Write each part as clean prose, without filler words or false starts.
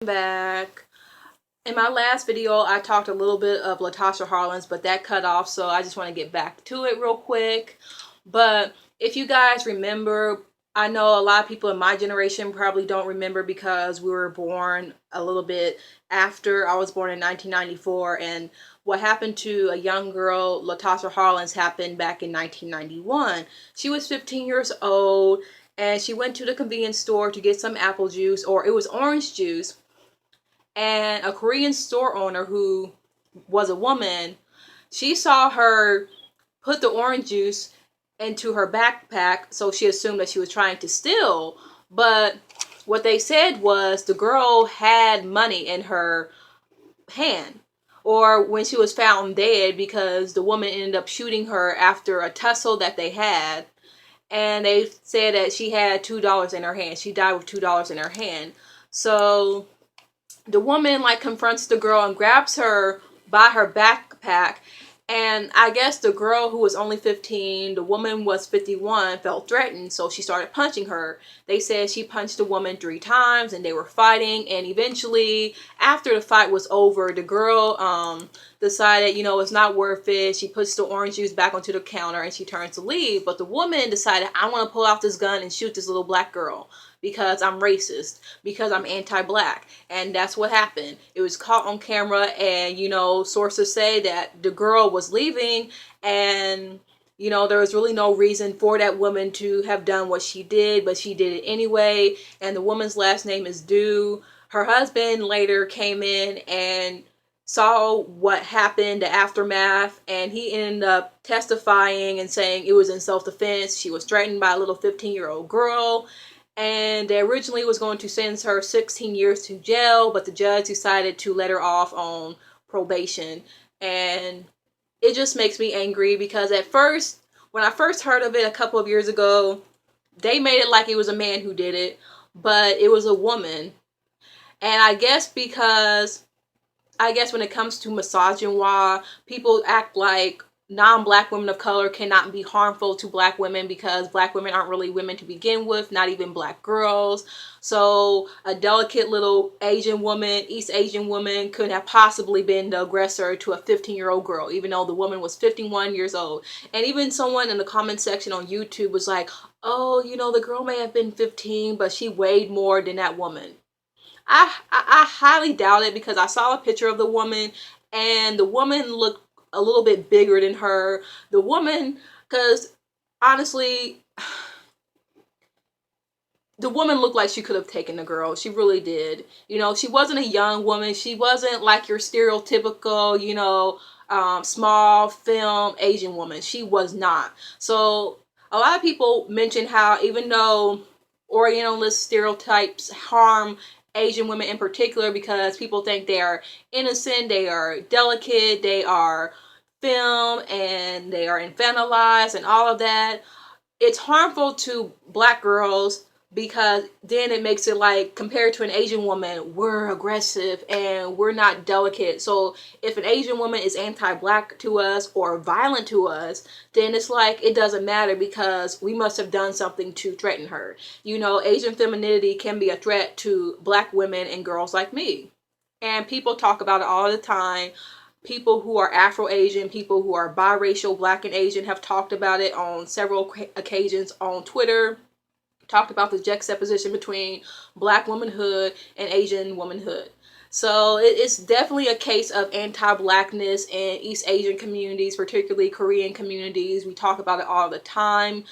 Back. In my last video, I talked a little bit of Latasha Harlins, but that cut off, so I just want to get back to it real quick. But if you guys remember, I know a lot of people in my generation probably don't remember because we were born a little bit after. I was born in 1994, and what happened to a young girl, Latasha Harlins, happened back in 1991. She was 15 years old, and she went to the convenience store to get some apple juice, or it was orange juice, and a Korean store owner who was a woman, she saw her put the orange juice into her backpack, so she assumed that she was trying to steal. But what they said was the girl had money in her hand, or when she was found dead, because the woman ended up shooting her after a tussle that they had. And they said that she had $2 in her hand. She died with $2 in her hand. So the woman like confronts the girl and grabs her by her backpack, and I guess the girl, who was only 15, the woman was 51, felt threatened, so she started punching her. They said she punched the woman 3 times and they were fighting, and eventually after the fight was over, the girl decided, it's not worth it. She puts the orange juice back onto the counter and she turns to leave, but the woman decided, I want to pull out this gun and shoot this little black girl because I'm racist, because I'm anti-black. And that's what happened. It was caught on camera, and sources say that the girl was leaving, and there was really no reason for that woman to have done what she did, but she did it anyway. And the woman's last name is Du. Her husband later came in and saw what happened, the aftermath, and he ended up testifying and saying it was in self-defense. She was threatened by a little 15-year-old girl, and they originally was going to sentence her 16 years to jail, but the judge decided to let her off on probation. And it just makes me angry because at first, when I first heard of it a couple of years ago, they made it like it was a man who did it, but it was a woman. And I guess when it comes to misogyny, people act like non-black women of color cannot be harmful to black women because black women aren't really women to begin with, not even black girls. So a delicate little Asian woman, East Asian woman, couldn't have possibly been the aggressor to a 15-year-old girl, even though the woman was 51 years old. And even someone in the comment section on YouTube was like, oh, the girl may have been 15, but she weighed more than that woman. I highly doubt it, because I saw a picture of the woman, and the woman looked a little bit bigger than her. The woman, because honestly, the woman looked like she could have taken the girl. She really did. She wasn't a young woman. She wasn't like your stereotypical, small film Asian woman. She was not. So a lot of people mention how even though Orientalist stereotypes harm Asian women in particular, because people think they are innocent, they are delicate, they are film, and they are infantilized and all of that, it's harmful to black girls, because then it makes it like, compared to an Asian woman, we're aggressive and we're not delicate. So if an Asian woman is anti-black to us or violent to us, then it's like it doesn't matter because we must have done something to threaten her. Asian femininity can be a threat to black women and girls like me. And people talk about it all the time. People who are Afro-Asian, people who are biracial, black and Asian, have talked about it on several occasions on Twitter. Talked about the juxtaposition between black womanhood and Asian womanhood. So it's definitely a case of anti-blackness in East Asian communities, particularly Korean communities. We talk about it all the time.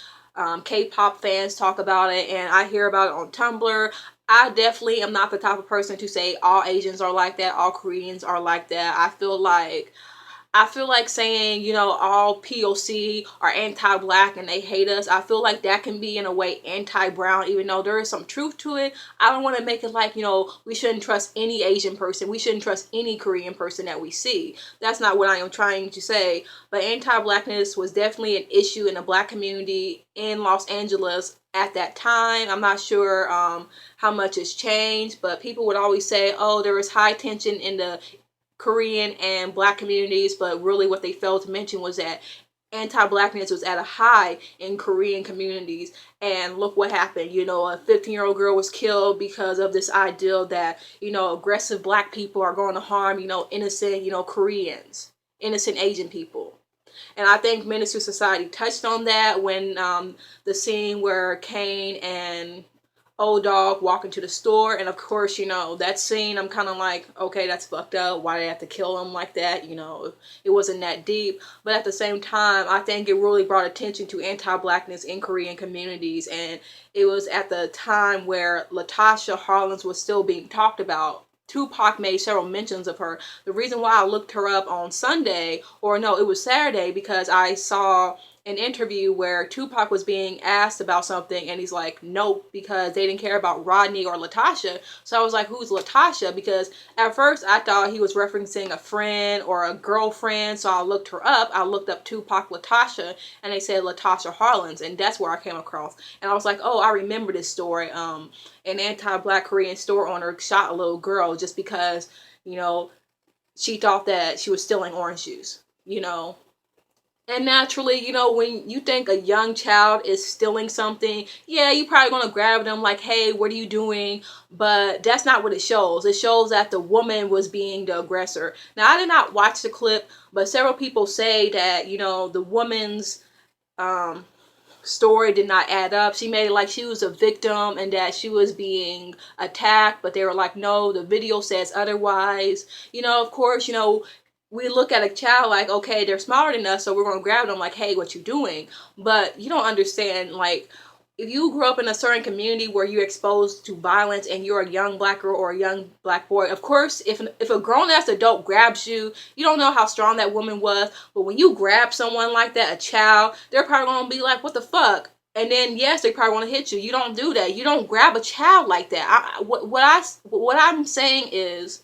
K-pop fans talk about it, and I hear about it on Tumblr. I definitely am not the type of person to say all Asians are like that, all Koreans are like that. I feel like saying, all POC are anti-black and they hate us. I feel like that can be in a way anti-brown, even though there is some truth to it. I don't want to make it like, we shouldn't trust any Asian person. We shouldn't trust any Korean person that we see. That's not what I am trying to say. But anti-blackness was definitely an issue in the black community in Los Angeles at that time. I'm not sure how much it's changed, but people would always say, oh, there was high tension in the Korean and black communities, but really what they failed to mention was that anti-blackness was at a high in Korean communities, and look what happened. You know, a 15-year-old girl was killed because of this ideal that, you know, aggressive black people are going to harm, you know, innocent, you know, Koreans, innocent Asian people. And I think Ministry Society touched on that when the scene where Kane and old dog walk into the store, and of course, you know, that scene, I'm kind of like, okay, that's fucked up. Why they have to kill him like that? You know, it wasn't that deep. But at the same time, I think it really brought attention to anti-blackness in Korean communities, and it was at the time where Latasha Harlins was still being talked about. Tupac made several mentions of her. The reason why I looked her up on Sunday, or no, it was Saturday, because I saw an interview where Tupac was being asked about something, and he's like, nope, because they didn't care about Rodney or Latasha. So I was like, who's Latasha? Because at first I thought he was referencing a friend or a girlfriend, so I looked her up. I looked up Tupac Latasha, and they said Latasha Harlins, and that's where I came across. And I was like, oh, I remember this story. An anti-black Korean store owner shot a little girl just because, you know, she thought that she was stealing orange juice, you know. And naturally, you know, when you think a young child is stealing something, yeah, you probably gonna grab them like, hey, what are you doing? But that's not what it shows. It shows that the woman was being the aggressor. Now, I did not watch the clip, but several people say that, you know, the woman's story did not add up. She made it like she was a victim and that she was being attacked, but they were like, no, the video says otherwise. You know, of course, you know, we look at a child like, okay, they're smarter than us, so we're going to grab them like, hey, what you doing? But you don't understand, like, if you grew up in a certain community where you're exposed to violence and you're a young black girl or a young black boy, of course, if a grown-ass adult grabs you, you don't know how strong that woman was, but when you grab someone like that, a child, they're probably going to be like, what the fuck? And then, yes, they probably want to hit you. You don't do that. You don't grab a child like that. What I'm saying is,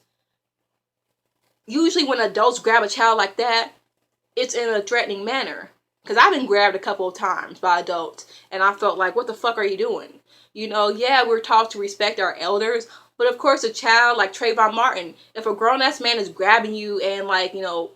usually when adults grab a child like that, it's in a threatening manner. Because I've been grabbed a couple of times by adults, and I felt like, what the fuck are you doing? You know, yeah, we're taught to respect our elders, but of course a child like Trayvon Martin, if a grown-ass man is grabbing you and, like, you know,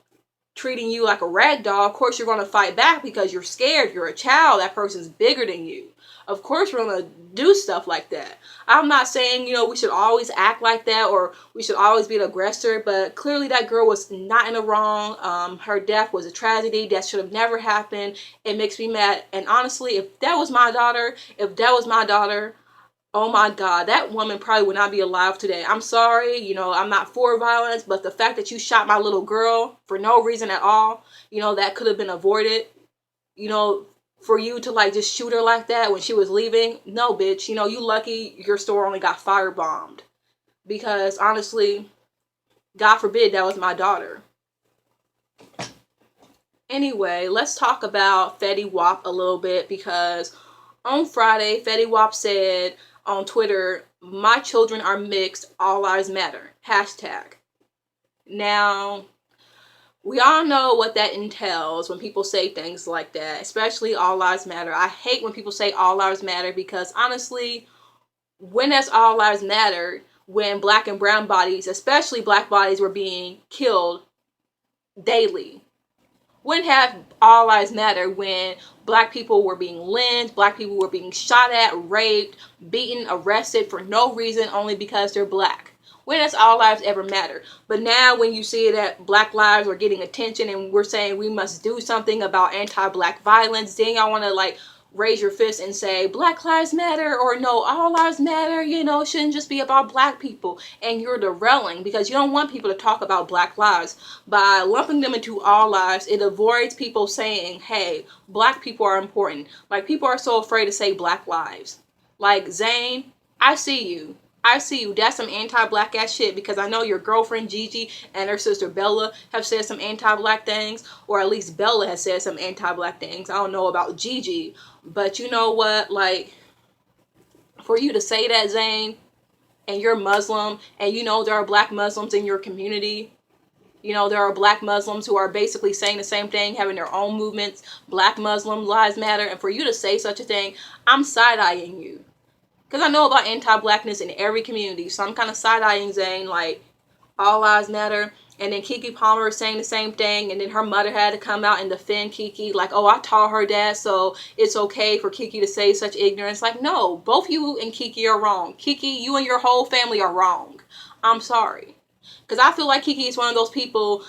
treating you like a rag doll, of course you're going to fight back because you're scared. You're a child. That person's bigger than you. Of course we're going to do stuff like that. I'm not saying, you know, we should always act like that or we should always be the aggressor, but clearly that girl was not in the wrong. Her death was a tragedy. That should have never happened. It makes me mad. And honestly, if that was my daughter, oh my God, that woman probably would not be alive today. I'm sorry, you know, I'm not for violence, but the fact that you shot my little girl for no reason at all, you know, that could have been avoided. You know, for you to like just shoot her like that when she was leaving, no, bitch, you know, you lucky your store only got firebombed. Because honestly, God forbid that was my daughter. Anyway, let's talk about Fetty Wap a little bit, because on Friday, Fetty Wap said on Twitter, my children are mixed, all lives matter, hashtag. Now, we all know what that entails when people say things like that, especially all lives matter. I hate when people say all lives matter, because honestly, when has all lives mattered when black and brown bodies, especially black bodies, were being killed daily? When have all lives matter when black people were being lynched, black people were being shot at, raped, beaten, arrested for no reason, only because they're black? When has all lives ever mattered? But now when you see that black lives are getting attention and we're saying we must do something about anti-black violence, then y'all want to like raise your fist and say black lives matter, or no, all lives matter, you know, it shouldn't just be about black people. And you're derailing, because you don't want people to talk about black lives. By lumping them into all lives, it avoids people saying, hey, black people are important. Like, people are so afraid to say black lives. Like, Zane, I see you. That's some anti-black ass shit, because I know your girlfriend Gigi and her sister Bella have said some anti-black things, or at least Bella has said some anti-black things. I don't know about Gigi, but you know what? Like, for you to say that, Zane, and you're Muslim, and you know there are black Muslims in your community. You know, there are black Muslims who are basically saying the same thing, having their own movements. Black Muslim lives matter. And for you to say such a thing, I'm side-eyeing you. Because I know about anti-blackness in every community. So I'm kind of side-eyeing Zane, like, All Lives Matter. And then Keke Palmer saying the same thing, and then her mother had to come out and defend Keke, like, oh, I taught her that, so it's okay for Keke to say such ignorance. Like, no, both you and Keke are wrong. Keke, you and your whole family are wrong. I'm sorry. Because I feel like Keke is one of those people,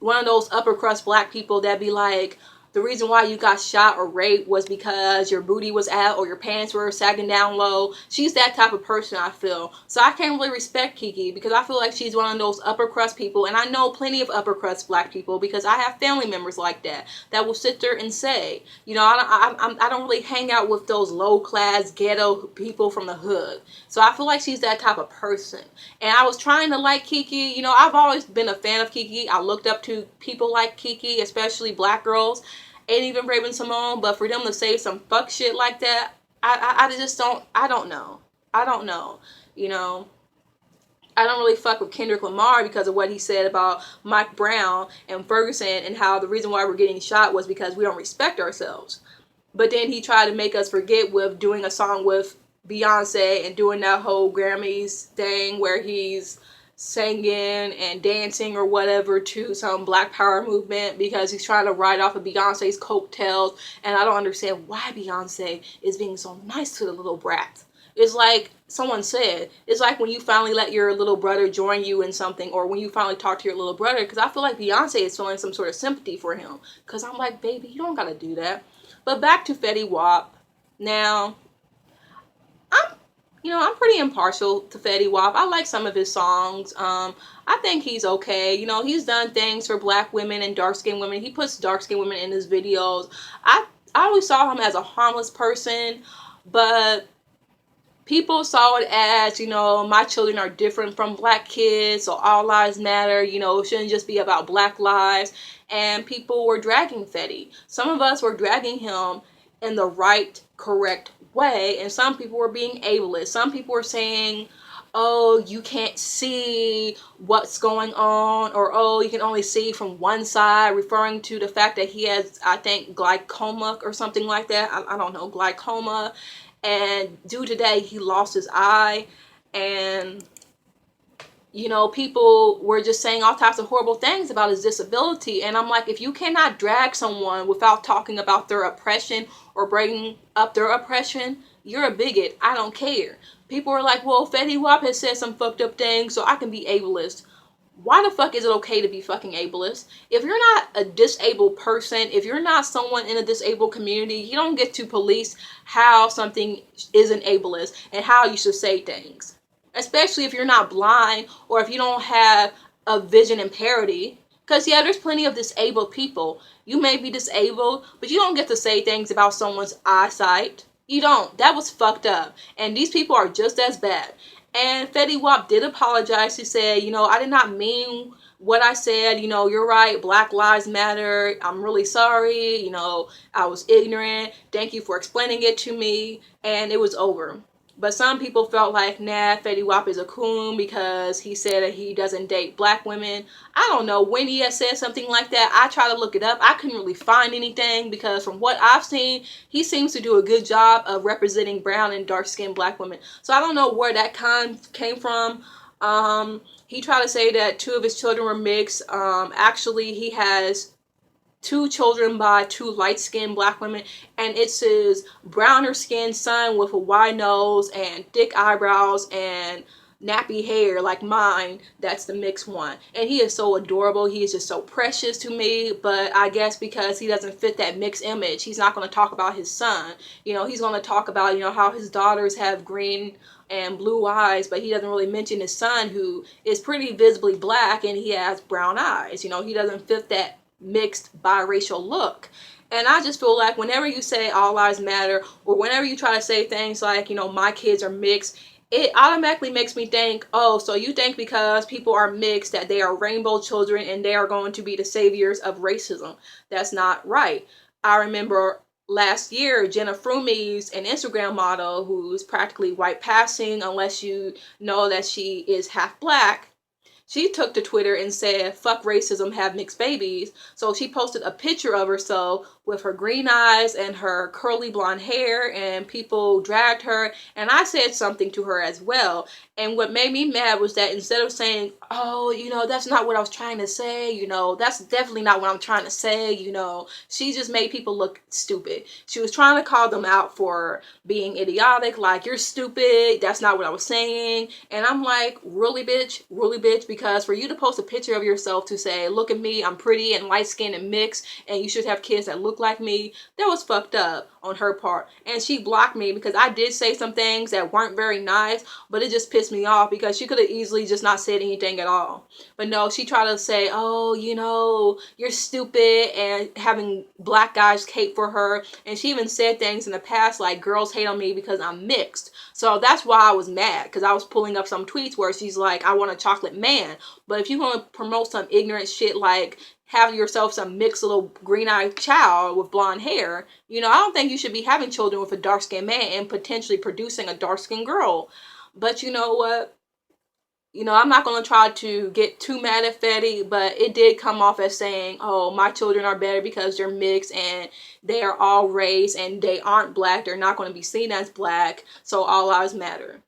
one of those upper crust black people that be like, the reason why you got shot or raped was because your booty was out or your pants were sagging down low. She's that type of person, I feel. So I can't really respect Keke because I feel like she's one of those upper crust people. And I know plenty of upper crust black people because I have family members like that will sit there and say, you know, I don't really hang out with those low class ghetto people from the hood. So I feel like she's that type of person. And I was trying to like Keke. You know, I've always been a fan of Keke. I looked up to people like Keke, especially black girls. And even Raven-Symoné, but for them to say some fuck shit like that, I just don't, I don't know. I don't know. You know, I don't really fuck with Kendrick Lamar because of what he said about Mike Brown and Ferguson and how the reason why we're getting shot was because we don't respect ourselves. But then he tried to make us forget with doing a song with Beyonce and doing that whole Grammys thing where he's singing and dancing or whatever to some Black Power movement because he's trying to ride off of Beyonce's coattails. And I don't understand why Beyonce is being so nice to the little brat. It's like someone said, it's like when you finally let your little brother join you in something, or when you finally talk to your little brother, because I feel like Beyonce is feeling some sort of sympathy for him. Because I'm like, baby, you don't gotta do that. But back to Fetty Wap. Now, I'm pretty impartial to Fetty Wap. I like some of his songs. I think he's okay. You know, he's done things for black women and dark-skinned women. He puts dark-skinned women in his videos. I always saw him as a harmless person, but people saw it as, you know, my children are different from black kids, so all lives matter. You know, it shouldn't just be about black lives. And people were dragging Fetty. Some of us were dragging him in the right, correct way, and some people were being ableist. Some people were saying, oh, you can't see what's going on, or oh, you can only see from one side, referring to the fact that he has, I think, glaucoma or something like that. I don't know, glaucoma. And due to that, he lost his eye. And you know, people were just saying all types of horrible things about his disability. And I'm like, if you cannot drag someone without talking about their oppression or bringing up their oppression, you're a bigot. I don't care. People are like, well, Fetty Wap has said some fucked up things, so I can be ableist. Why the fuck is it okay to be fucking ableist? If you're not a disabled person, if you're not someone in a disabled community, you don't get to police how something isn't ableist and how you should say things. Especially if you're not blind or if you don't have a vision impairment. Because, yeah, there's plenty of disabled people. You may be disabled, but you don't get to say things about someone's eyesight. You don't. That was fucked up. And these people are just as bad. And Fetty Wap did apologize. He said, you know, I did not mean what I said. You know, you're right. Black lives matter. I'm really sorry. You know, I was ignorant. Thank you for explaining it to me. And it was over. But some people felt like, nah, Fetty Wap is a coon because he said that he doesn't date black women. I don't know when he has said something like that. I tried to look it up. I couldn't really find anything because from what I've seen, he seems to do a good job of representing brown and dark-skinned black women. So I don't know where that came from. He tried to say that 2 of his children were mixed. Actually, he has 2 children by 2 light-skinned black women, and it's his browner skinned son with a wide nose and thick eyebrows and nappy hair like mine. That's the mixed one, and he is so adorable. He is just so precious to me. But I guess because he doesn't fit that mixed image, he's not going to talk about his son. You know, he's going to talk about, you know, how his daughters have green and blue eyes, but he doesn't really mention his son, who is pretty visibly black, and he has brown eyes. You know, he doesn't fit that mixed biracial look. And I just feel like whenever you say all lives matter, or whenever you try to say things like, you know, my kids are mixed, it automatically makes me think, oh, so you think because people are mixed that they are rainbow children and they are going to be the saviors of racism. That's not right. I remember last year, Jenna Frumies, an Instagram model who's practically white passing unless you know that she is half black, she took to Twitter and said, fuck racism, have mixed babies. So she posted a picture of herself with her green eyes and her curly blonde hair, and people dragged her. And I said something to her as well. And what made me mad was that instead of saying, oh, that's not what I was trying to say, that's definitely not what I'm trying to say, she just made people look stupid. She was trying to call them out for being idiotic, like, you're stupid, that's not what I was saying. And I'm like, really, bitch? Really, bitch? Because for you to post a picture of yourself to say, look at me, I'm pretty and light-skinned and mixed, and you should have kids that look like me, that was fucked up on her part. And she blocked me because I did say some things that weren't very nice, but it just pissed me off because she could have easily just not said anything at all. But no, she tried to say, oh, you're stupid, and having black guys hate for her. And she even said things in the past like, girls hate on me because I'm mixed. So that's why I was mad, because I was pulling up some tweets where she's like, I want a chocolate man. But if you want to promote some ignorant shit like have yourself some mixed little green-eyed child with blonde hair, I don't think you should be having children with a dark-skinned man and potentially producing a dark-skinned girl. But you know what? I'm not going to try to get too mad at Fetty, but it did come off as saying, oh, my children are better because they're mixed and they are all race and they aren't black. They're not going to be seen as black, so all lives matter.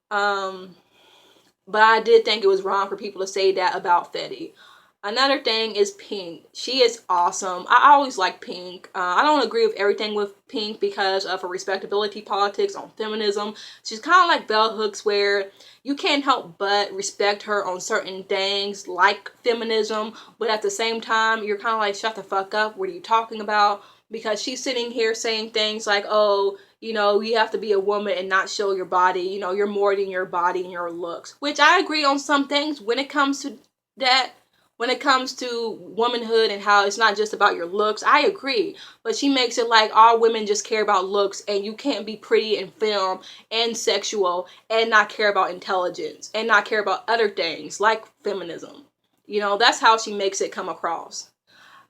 But I did think it was wrong for people to say that about Fetty. Another thing is Pink. She is awesome. I always like Pink. I don't agree with everything with Pink because of her respectability politics on feminism. She's kind of like Bell Hooks, where you can't help but respect her on certain things like feminism, but at the same time, you're kind of like, shut the fuck up. What are you talking about? Because she's sitting here saying things like, oh, you have to be a woman and not show your body. You're more than your body and your looks. Which I agree on some things when it comes to that. When it comes to womanhood and how it's not just about your looks, I agree. But she makes it like all women just care about looks, and you can't be pretty in film and sexual and not care about intelligence and not care about other things like feminism. That's how she makes it come across.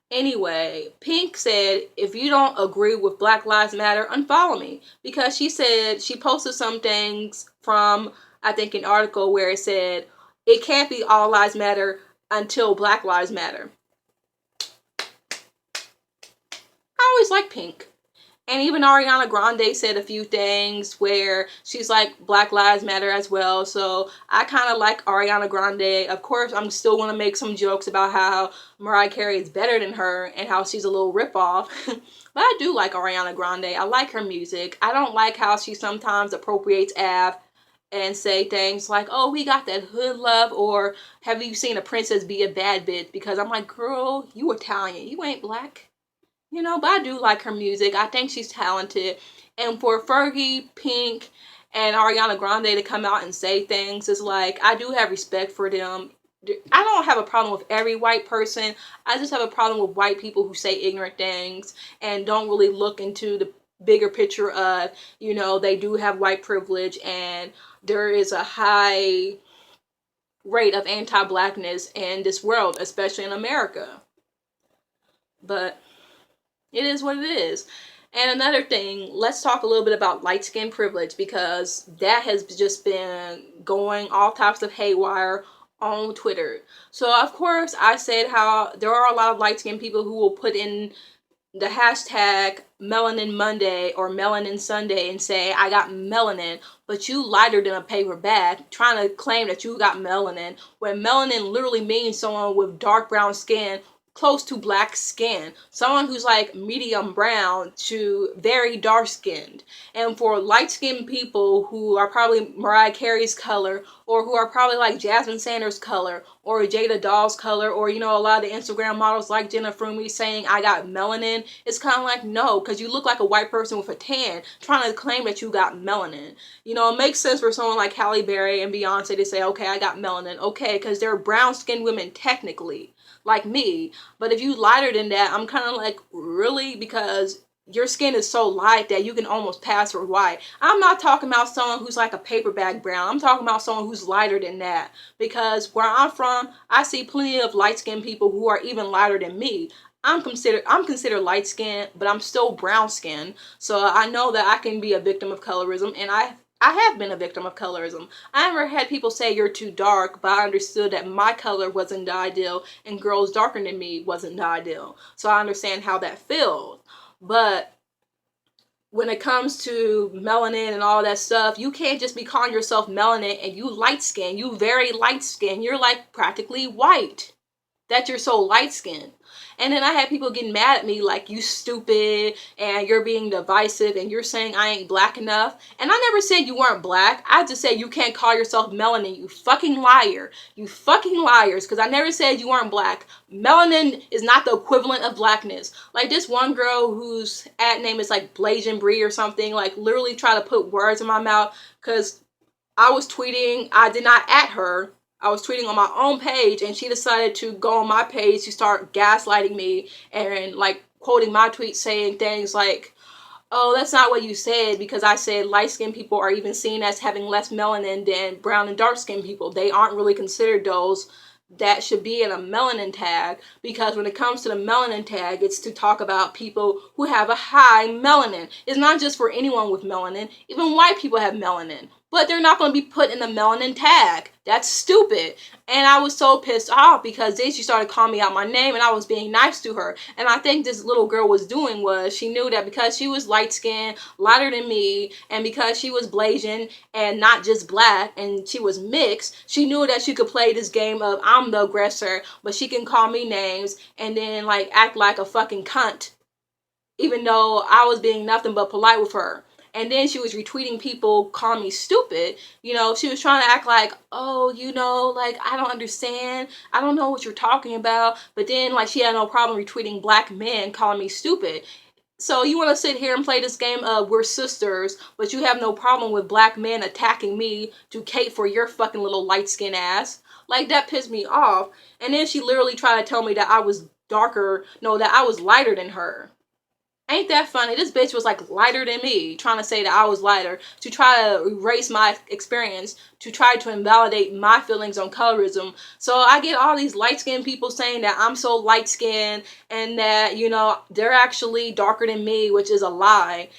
Anyway, Pink said, if you don't agree with Black Lives Matter, unfollow me. Because she said she posted some things from, I think, an article where it said, it can't be all lives matter until Black Lives Matter. I always like Pink. And even Ariana Grande said a few things where she's like, Black Lives Matter as well. So I kind of like Ariana Grande. Of course, I'm still going to make some jokes about how Mariah Carey is better than her and how she's a little ripoff. But I do like Ariana Grande. I like her music. I don't like how she sometimes appropriates Av and say things like, oh, we got that hood love, or have you seen a princess be a bad bitch? Because I'm like, girl, you Italian. You ain't black. But I do like her music. I think she's talented. And for Fergie, Pink, and Ariana Grande to come out and say things is like, I do have respect for them. I don't have a problem with every white person. I just have a problem with white people who say ignorant things and don't really look into the bigger picture of, they do have white privilege and there is a high rate of anti-blackness in this world, especially in America. But it is what it is. And another thing, let's talk a little bit about light skin privilege, because that has just been going all types of haywire on Twitter. So of course I said how there are a lot of light skinned people who will put in the hashtag Melanin Monday or Melanin Sunday and say, I got melanin, but you lighter than a paper bag, trying to claim that you got melanin, when melanin literally means someone with dark brown skin, close to black skin, someone who's like medium brown to very dark skinned. And for light skinned people who are probably Mariah Carey's color, or who are probably like Jasmine Sanders' color, or Jada Doll's color, or a lot of the Instagram models like Jenna Frumey saying I got melanin, it's kind of like, no, because you look like a white person with a tan trying to claim that you got melanin. It makes sense for someone like Halle Berry and Beyonce to say, okay, I got melanin, okay, because they're brown skinned women technically, like me. But if you lighter than that, I'm kind of like, really? Because your skin is so light that you can almost pass for white. I'm not talking about someone who's like a paper bag brown. I'm talking about someone who's lighter than that. Because where I'm from, I see plenty of light-skinned people who are even lighter than me. I'm considered light-skinned, but I'm still brown-skinned. So I know that I can be a victim of colorism, and I I have been a victim of colorism. I never had people say you're too dark, but I understood that my color wasn't the ideal and girls darker than me wasn't the ideal. So I understand how that feels. But when it comes to melanin and all that stuff, you can't just be calling yourself melanin and you light skin. You very light skin. You're like practically white. That you're so light skinned. And then I had people getting mad at me like, you stupid and you're being divisive and you're saying I ain't black enough. And I never said you weren't black. I just said you can't call yourself melanin, you fucking liar. You fucking liars, because I never said you weren't black. Melanin is not the equivalent of blackness. Like this one girl whose ad name is like Blasian Brie or something, like literally try to put words in my mouth because I was tweeting, I did not at her. I was tweeting on my own page and she decided to go on my page to start gaslighting me and like quoting my tweet saying things like, oh, that's not what you said, because I said light-skinned people are even seen as having less melanin than brown and dark-skinned people. They aren't really considered those that should be in a melanin tag, because when it comes to the melanin tag, it's to talk about people who have a high melanin. It's not just for anyone with melanin. Even white people have melanin, but they're not going to be put in the melanin tag. That's stupid. And I was so pissed off because then she started calling me out my name and I was being nice to her. And I think this little girl was doing was she knew that because she was light skinned, lighter than me, and because she was Blasian and not just black and she was mixed, she knew that she could play this game of I'm the aggressor, but she can call me names and then like act like a fucking cunt, even though I was being nothing but polite with her. And then she was retweeting people calling me stupid. You know, she was trying to act like, oh, you know, like, I don't understand. I don't know what you're talking about. But then, like, she had no problem retweeting black men calling me stupid. So you want to sit here and play this game of we're sisters, but you have no problem with black men attacking me to cape for your fucking little light-skinned ass. Like, that pissed me off. And then she literally tried to tell me that I was darker, no, that I was lighter than her. Ain't that funny? This bitch was like lighter than me, trying to say that I was lighter, to try to erase my experience, to try to invalidate my feelings on colorism. So I get all these light-skinned people saying that I'm so light-skinned and that, you know, they're actually darker than me, which is a lie.